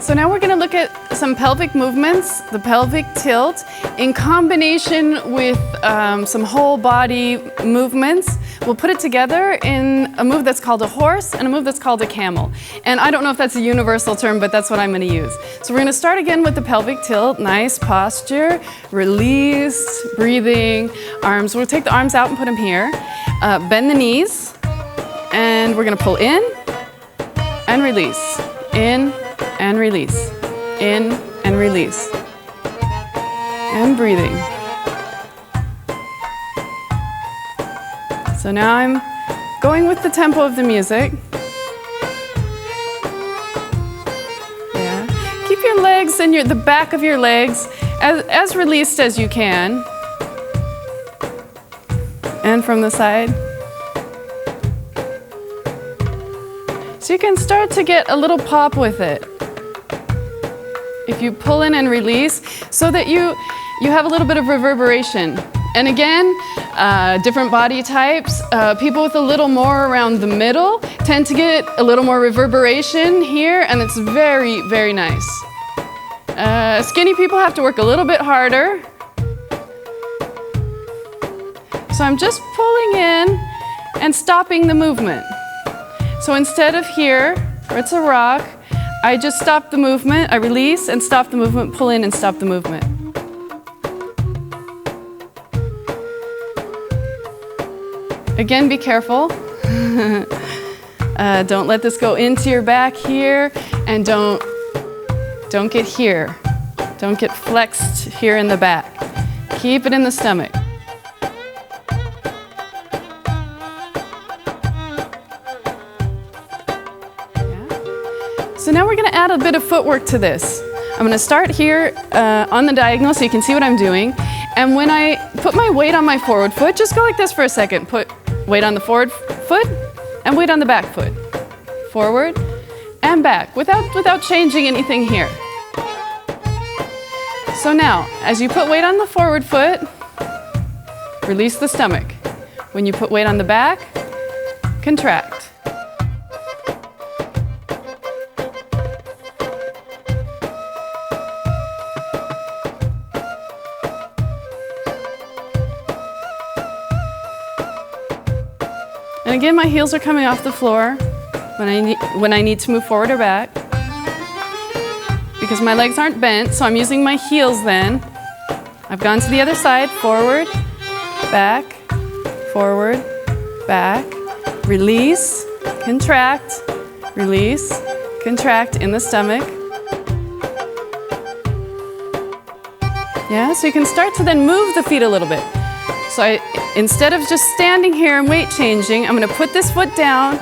So now we're going to look at some pelvic movements, the pelvic tilt, in combination with some whole body movements. We'll put it together in a move that's called a horse and a move that's called a camel. And I don't know if that's a universal term, but that's what I'm going to use. So we're going to start again with the pelvic tilt, nice posture, release, breathing, arms. We'll take the arms out and put them here. Bend the knees, and we're going to pull in and release, in and release, in and release, and breathing. So now I'm going with the tempo of the music. Yeah. Keep your legs and the back of your legs as released as you can. And from the side. So you can start to get a little pop with it. If you pull in and release, so that you have a little bit of reverberation. And again, different body types, people with a little more around the middle tend to get a little more reverberation here, and it's very, very nice. Skinny people have to work a little bit harder. So I'm just pulling in and stopping the movement. So instead of here, where it's a rock, I just stop the movement, I release and stop the movement, pull in and stop the movement. Again, be careful. Don't let this go into your back here, and don't get here. Don't get flexed here in the back. Keep it in the stomach. So now we're going to add a bit of footwork to this. I'm going to start here on the diagonal so you can see what I'm doing. And when I put my weight on my forward foot, just go like this for a second. Put weight on the forward foot and weight on the back foot. Forward and back without changing anything here. So now, as you put weight on the forward foot, release the stomach. When you put weight on the back, contract. And again, my heels are coming off the floor when I need to move forward or back. Because my legs aren't bent, so I'm using my heels then. I've gone to the other side, forward, back, release, contract in the stomach. Yeah, so you can start to then move the feet a little bit. So instead of just standing here and weight changing, I'm going to put this foot down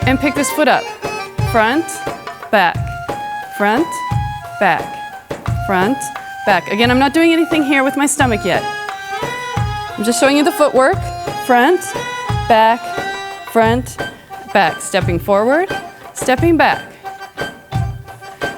and pick this foot up. Front, back, front, back, front, back. Again, I'm not doing anything here with my stomach yet. I'm just showing you the footwork. Front, back, stepping forward, stepping back.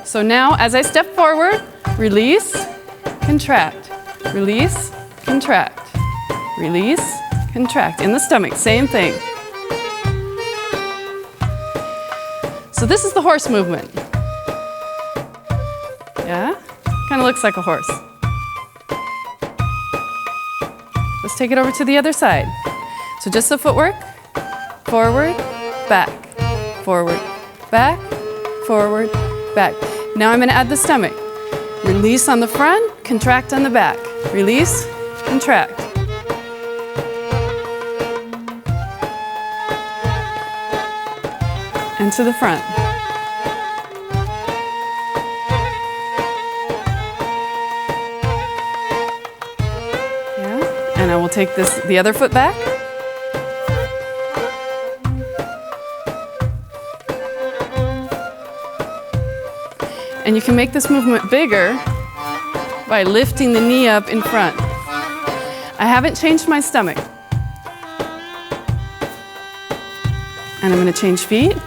So now, as I step forward, release, contract, release, contract. Release, contract in the stomach, same thing. So this is the horse movement. Yeah, kind of looks like a horse. Let's take it over to the other side. So just the footwork, forward, back, forward, back, forward, back. Now I'm going to add the stomach. Release on the front, contract on the back. Release, contract. And to the front. Yeah, and I will take the other foot back. And you can make this movement bigger by lifting the knee up in front. I haven't changed my stomach. And I'm going to change feet.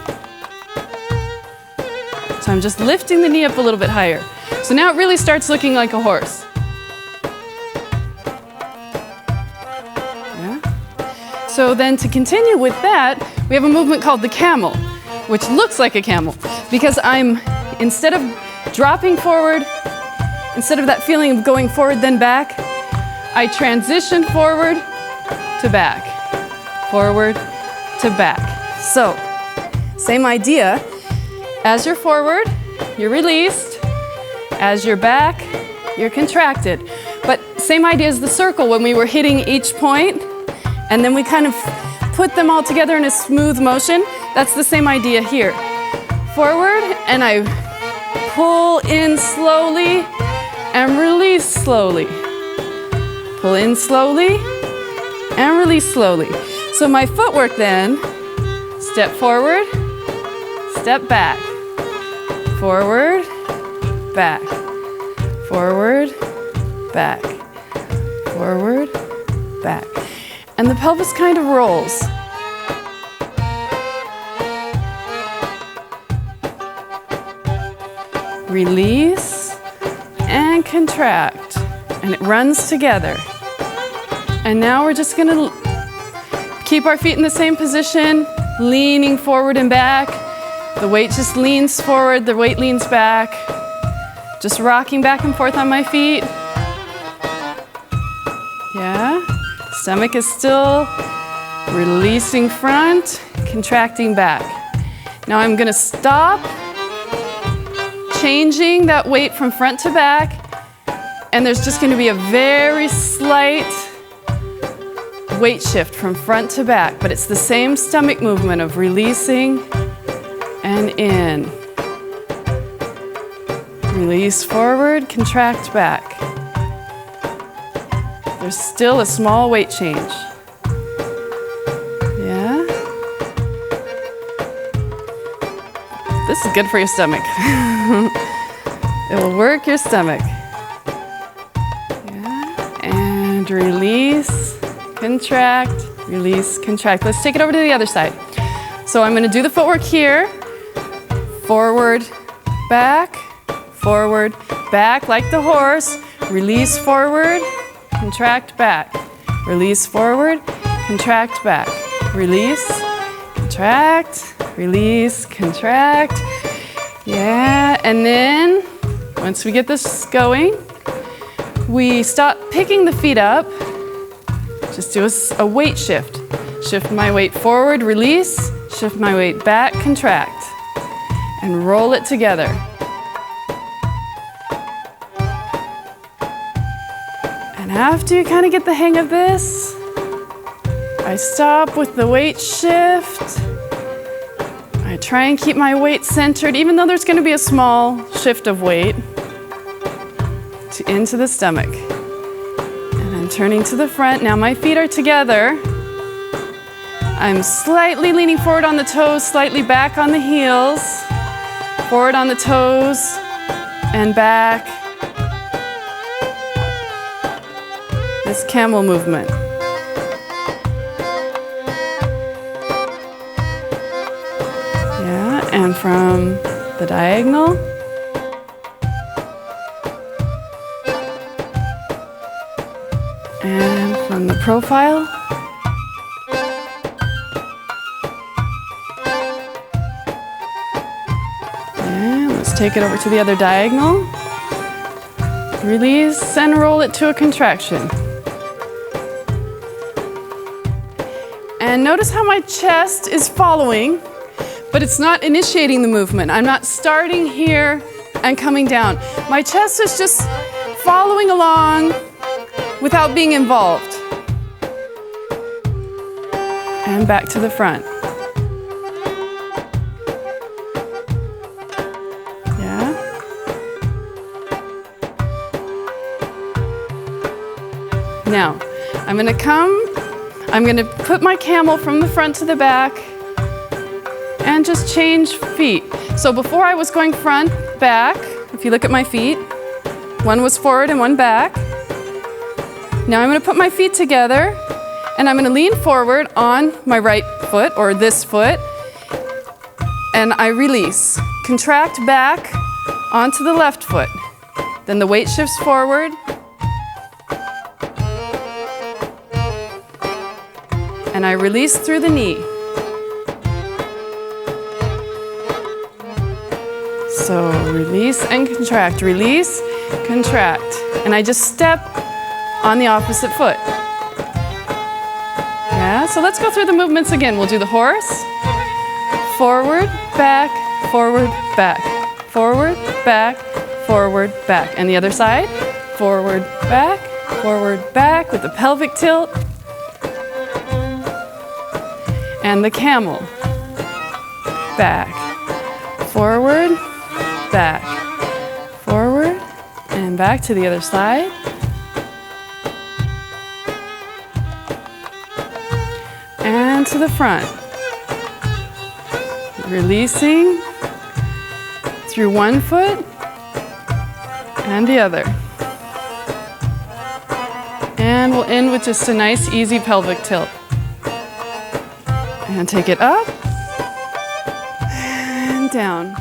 So I'm just lifting the knee up a little bit higher. So now it really starts looking like a horse. Yeah. So then to continue with that, we have a movement called the camel, which looks like a camel because I'm instead of dropping forward, instead of that feeling of going forward then back, I transition forward to back, forward to back. So, same idea. As you're forward, you're released. As you're back, you're contracted. But same idea as the circle when we were hitting each point, and then we kind of put them all together in a smooth motion. That's the same idea here. Forward, and I pull in slowly and release slowly. Pull in slowly and release slowly. So my footwork then, step forward, step back, forward, back, forward, back, forward, back. And the pelvis kind of rolls. Release and contract, and it runs together. And now we're just gonna keep our feet in the same position, leaning forward and back. The weight just leans forward, the weight leans back. Just rocking back and forth on my feet. Yeah, stomach is still releasing front, contracting back. Now I'm gonna stop, changing that weight from front to back, and there's just going to be a very slight weight shift from front to back, but it's the same stomach movement of releasing and in. Release forward, contract back. There's still a small weight change. Yeah? This is good for your stomach. It will work your stomach. Yeah. And release, contract, release, contract. Let's take it over to the other side. So I'm going to do the footwork here. Forward, back, like the horse. Release forward, contract back. Release forward, contract back. Release, contract, release, contract. Yeah, and then once we get this going, we stop picking the feet up. Just do a weight shift. Shift my weight forward, release. Shift my weight back, contract. And roll it together. And after you kind of get the hang of this, I stop with the weight shift. I try and keep my weight centered, even though there's going to be a small shift of weight into the stomach. And I'm turning to the front. Now my feet are together. I'm slightly leaning forward on the toes, slightly back on the heels. Forward on the toes and back. This camel movement. Yeah, and from the diagonal. And from the profile. And let's take it over to the other diagonal. Release and roll it to a contraction. And notice how my chest is following, but it's not initiating the movement. I'm not starting here and coming down. My chest is just following along without being involved. And back to the front. Yeah. Now, I'm going to put my camel from the front to the back and just change feet. So before I was going front, back. If you look at my feet, one was forward and one back. Now I'm going to put my feet together and I'm going to lean forward on my right foot or this foot and I release. Contract back onto the left foot. Then the weight shifts forward. And I release through the knee. So release and contract, release, contract. And I just step on the opposite foot. Yeah, so let's go through the movements again. We'll do the horse. Forward, back, forward, back. Forward, back, forward, back. And the other side. Forward, back with the pelvic tilt. And the camel. Back, forward, back, forward, and back to the other side. And to the front. Releasing through one foot and the other. And we'll end with just a nice, easy pelvic tilt. And take it up and down.